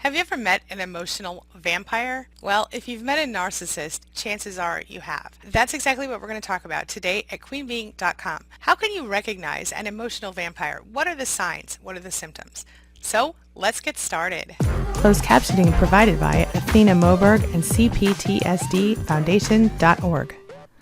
Have you ever met an emotional vampire? Well, if you've met a narcissist, chances are you have. That's exactly what we're going to talk about today at queenbeing.com. How can you recognize an emotional vampire? What are the signs? What are the symptoms? So, let's get started. Closed captioning provided by Athena Moberg and CPTSDFoundation.org.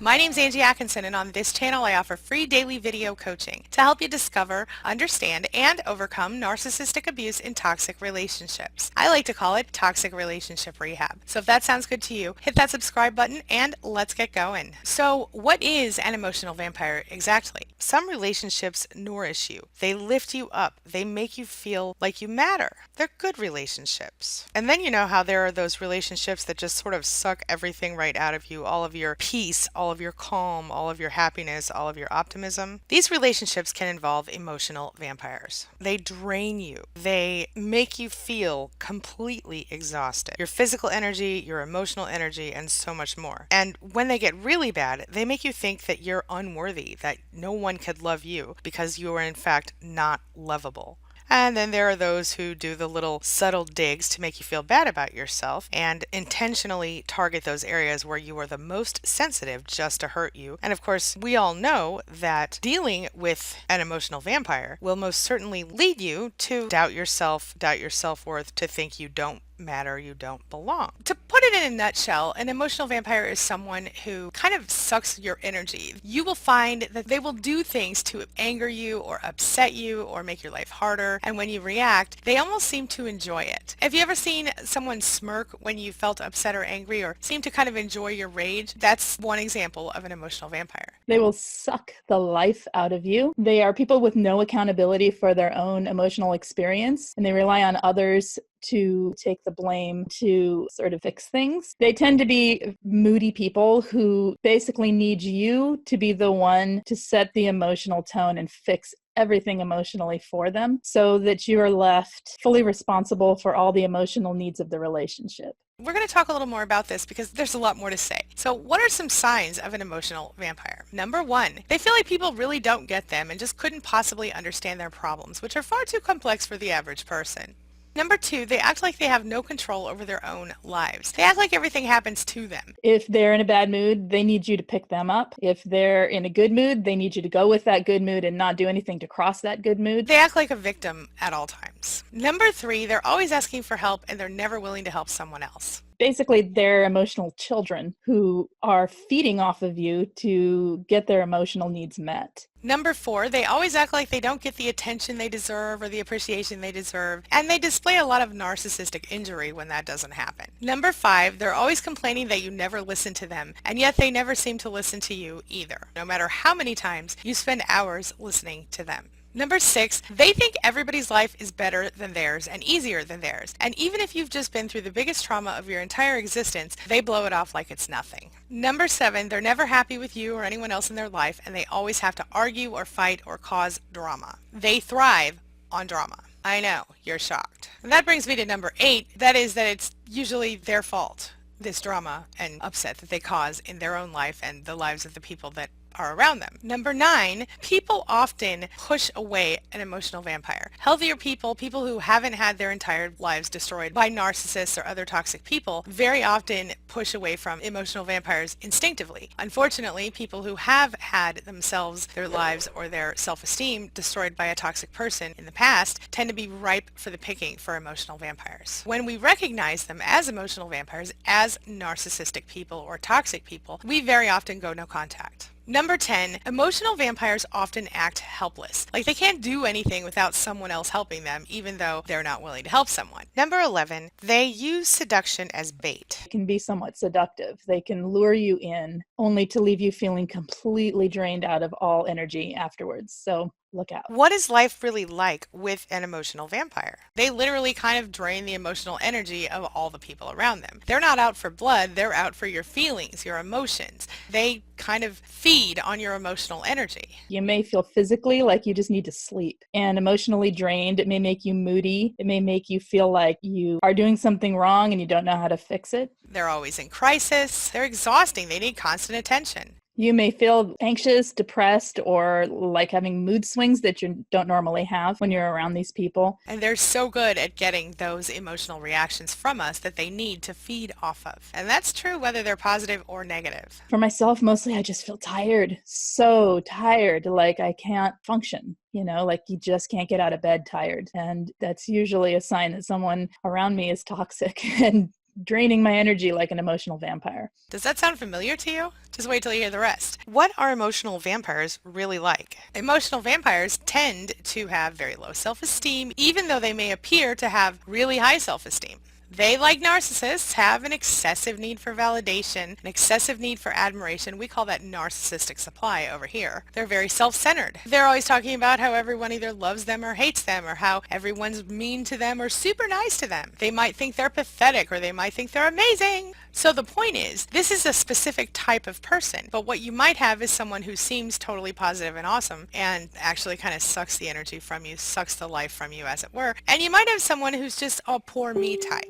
My name's Angie Atkinson, and on this channel I offer free daily video coaching to help you discover, understand, and overcome narcissistic abuse in toxic relationships. I like to call it toxic relationship rehab. So if that sounds good to you, hit that subscribe button and let's get going. So what is an emotional vampire exactly? Some relationships nourish you. They lift you up. They make you feel like you matter. They're good relationships. And then you know how there are those relationships that just sort of suck everything right out of you, all of your peace, all of your calm, all of your happiness, all of your optimism. These relationships can involve emotional vampires. They drain you. They make you feel completely exhausted. Your physical energy, your emotional energy, and so much more. And when they get really bad, they make you think that you're unworthy, that no one could love you because you are in fact not lovable. And then there are those who do the little subtle digs to make you feel bad about yourself and intentionally target those areas where you are the most sensitive just to hurt you. And of course, we all know that dealing with an emotional vampire will most certainly lead you to doubt yourself, doubt your self-worth, to think you don't matter, you don't belong. To put it in a nutshell, an emotional vampire is someone who kind of sucks your energy. You will find that they will do things to anger you or upset you or make your life harder, and when you react, they almost seem to enjoy it. Have you ever seen someone smirk when you felt upset or angry, or seem to kind of enjoy your rage? That's one example of an emotional vampire. They will suck the life out of you. They are people with no accountability for their own emotional experience, and they rely on others to take the blame to sort of fix things. They tend to be moody people who basically need you to be the one to set the emotional tone and fix everything emotionally for them so that you are left fully responsible for all the emotional needs of the relationship. We're going to talk a little more about this because there's a lot more to say. So what are some signs of an emotional vampire? Number one, they feel like people really don't get them and just couldn't possibly understand their problems, which are far too complex for the average person. Number two, they act like they have no control over their own lives. They act like everything happens to them. If they're in a bad mood, they need you to pick them up. If they're in a good mood, they need you to go with that good mood and not do anything to cross that good mood. They act like a victim at all times. Number three, they're always asking for help and they're never willing to help someone else. Basically, they're emotional children who are feeding off of you to get their emotional needs met. Number four, they always act like they don't get the attention they deserve or the appreciation they deserve, and they display a lot of narcissistic injury when that doesn't happen. Number five, they're always complaining that you never listen to them, and yet they never seem to listen to you either, no matter how many times you spend hours listening to them. Number six, they think everybody's life is better than theirs and easier than theirs. And even if you've just been through the biggest trauma of your entire existence, they blow it off like it's nothing. Number seven, they're never happy with you or anyone else in their life, and they always have to argue or fight or cause drama. They thrive on drama. I know, you're shocked. And that brings me to number eight. That is that it's usually their fault, this drama and upset that they cause in their own life and the lives of the people that are around them. Number nine, people often push away an emotional vampire. Healthier people, people who haven't had their entire lives destroyed by narcissists or other toxic people, very often push away from emotional vampires instinctively. Unfortunately, people who have had themselves, their lives, or their self-esteem destroyed by a toxic person in the past tend to be ripe for the picking for emotional vampires. When we recognize them as emotional vampires, as narcissistic people or toxic people, we very often go no contact. Number 10, emotional vampires often act helpless. Like they can't do anything without someone else helping them, even though they're not willing to help someone. Number 11, they use seduction as bait. It can be somewhat seductive. They can lure you in only to leave you feeling completely drained out of all energy afterwards. So look out. What is life really like with an emotional vampire? They literally kind of drain the emotional energy of all the people around them. They're not out for blood, they're out for your feelings, your emotions. They kind of feed on your emotional energy. You may feel physically like you just need to sleep, and emotionally drained. It may make you moody. It may make you feel like you are doing something wrong and you don't know how to fix it. They're always in crisis. They're exhausting. They need constant attention. You may feel anxious, depressed, or like having mood swings that you don't normally have when you're around these people. And they're so good at getting those emotional reactions from us that they need to feed off of. And that's true whether they're positive or negative. For myself, mostly I just feel tired, so tired, like I can't function. Like you just can't get out of bed tired. And that's usually a sign that someone around me is toxic and draining my energy like an emotional vampire. Does that sound familiar to you? Just wait till you hear the rest. What are emotional vampires really like? Emotional vampires tend to have very low self-esteem, even though they may appear to have really high self-esteem. They, like narcissists, have an excessive need for validation, an excessive need for admiration. We call that narcissistic supply over here. They're very self-centered. They're always talking about how everyone either loves them or hates them, or how everyone's mean to them or super nice to them. They might think they're pathetic, or they might think they're amazing. So the point is, this is a specific type of person, but what you might have is someone who seems totally positive and awesome and actually kind of sucks the energy from you, sucks the life from you, as it were. And you might have someone who's just a poor me type.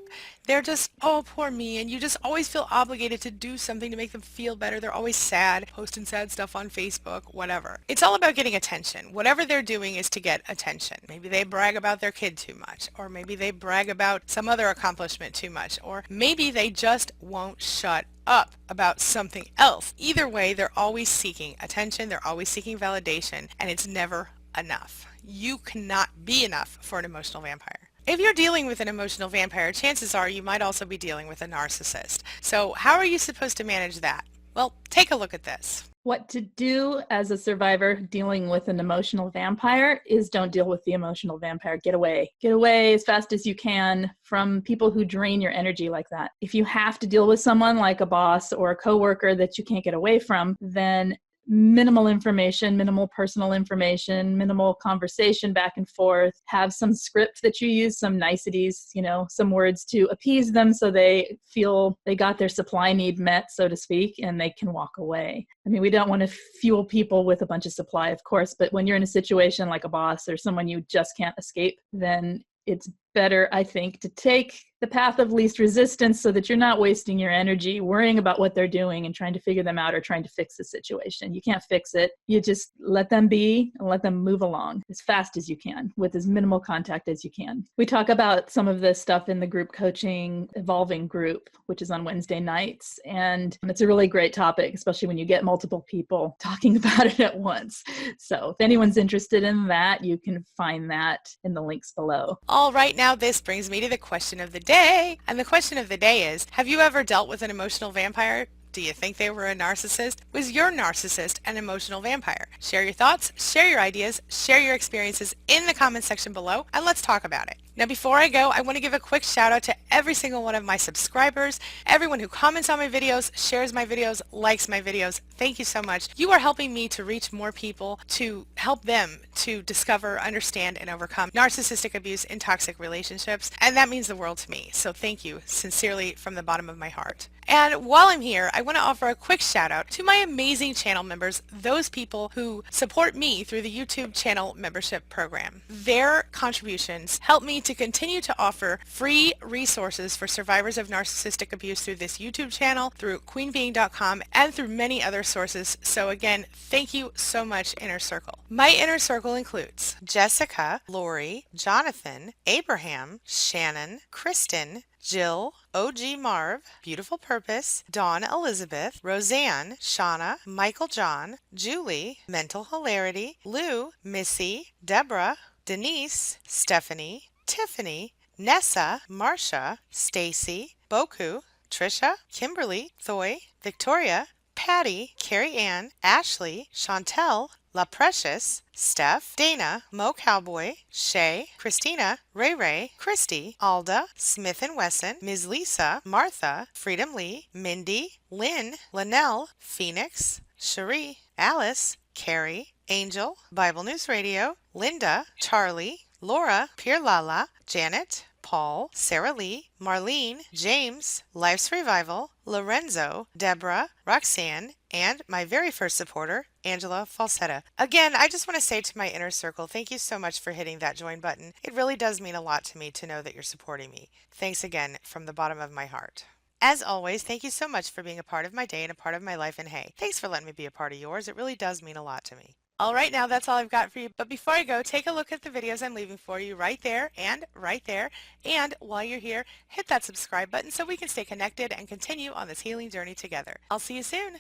They're just, oh, poor me, and you just always feel obligated to do something to make them feel better. They're always sad, posting sad stuff on Facebook, whatever. It's all about getting attention. Whatever they're doing is to get attention. Maybe they brag about their kid too much, or maybe they brag about some other accomplishment too much, or maybe they just won't shut up about something else. Either way, they're always seeking attention, they're always seeking validation, and it's never enough. You cannot be enough for an emotional vampire. If you're dealing with an emotional vampire, chances are you might also be dealing with a narcissist. So how are you supposed to manage that? Well, take a look at this. What to do as a survivor dealing with an emotional vampire is don't deal with the emotional vampire. Get away. Get away as fast as you can from people who drain your energy like that. If you have to deal with someone like a boss or a coworker that you can't get away from, then minimal information, minimal personal information, minimal conversation back and forth. Have some script that you use, some niceties, some words to appease them so they feel they got their supply need met, so to speak, and they can walk away. I mean, we don't want to fuel people with a bunch of supply, of course, but when you're in a situation like a boss or someone you just can't escape, then it's better, I think, to take the path of least resistance so that you're not wasting your energy worrying about what they're doing and trying to figure them out or trying to fix the situation. You can't fix it. You just let them be and let them move along as fast as you can with as minimal contact as you can. We talk about some of this stuff in the group coaching evolving group, which is on Wednesday nights. And it's a really great topic, especially when you get multiple people talking about it at once. So if anyone's interested in that, you can find that in the links below. All right, now this brings me to the question of the day. And the question of the day is, have you ever dealt with an emotional vampire? Do you think they were a narcissist? Was your narcissist an emotional vampire? Share your thoughts, share your ideas, share your experiences in the comments section below, and let's talk about it. Now, before I go, I want to give a quick shout out to every single one of my subscribers, everyone who comments on my videos, shares my videos, likes my videos. Thank you so much. You are helping me to reach more people, to help them to discover, understand, and overcome narcissistic abuse in toxic relationships, and that means the world to me. So thank you sincerely from the bottom of my heart. And while I'm here, I want to offer a quick shout out to my amazing channel members, those people who support me through the YouTube channel membership program. Their contributions help me to continue to offer free resources for survivors of narcissistic abuse through this YouTube channel, through queenbeing.com, and through many other sources. So again, thank you so much, Inner Circle. My Inner Circle includes Jessica, Lori, Jonathan, Abraham, Shannon, Kristen, Jill, OG Marv, Beautiful Purpose, Dawn Elizabeth, Roseanne, Shauna, Michael John, Julie, Mental Hilarity, Lou, Missy, Deborah, Denise, Stephanie, Tiffany, Nessa, Marsha, Stacy, Boku, Trisha, Kimberly, Thoy, Victoria, Patty, Carrie Ann, Ashley, Chantel, La Precious, Steph, Dana, Mo Cowboy, Shay, Christina, Ray Ray, Christy, Alda, Smith and Wesson, Ms. Lisa, Martha, Freedom Lee, Mindy, Lynn, Linnell, Phoenix, Cherie, Alice, Carrie, Angel, Bible News Radio, Linda, Charlie, Laura, Pierre Lala, Janet, Paul, Sarah Lee, Marlene, James, Life's Revival, Lorenzo, Deborah, Roxanne, and my very first supporter, Angela Falsetta. Again, I just want to say to my Inner Circle, thank you so much for hitting that join button. It really does mean a lot to me to know that you're supporting me. Thanks again from the bottom of my heart. As always, thank you so much for being a part of my day and a part of my life, and hey, thanks for letting me be a part of yours. It really does mean a lot to me. All right, now that's all I've got for you. But before I go, take a look at the videos I'm leaving for you right there and right there. And while you're here, hit that subscribe button so we can stay connected and continue on this healing journey together. I'll see you soon.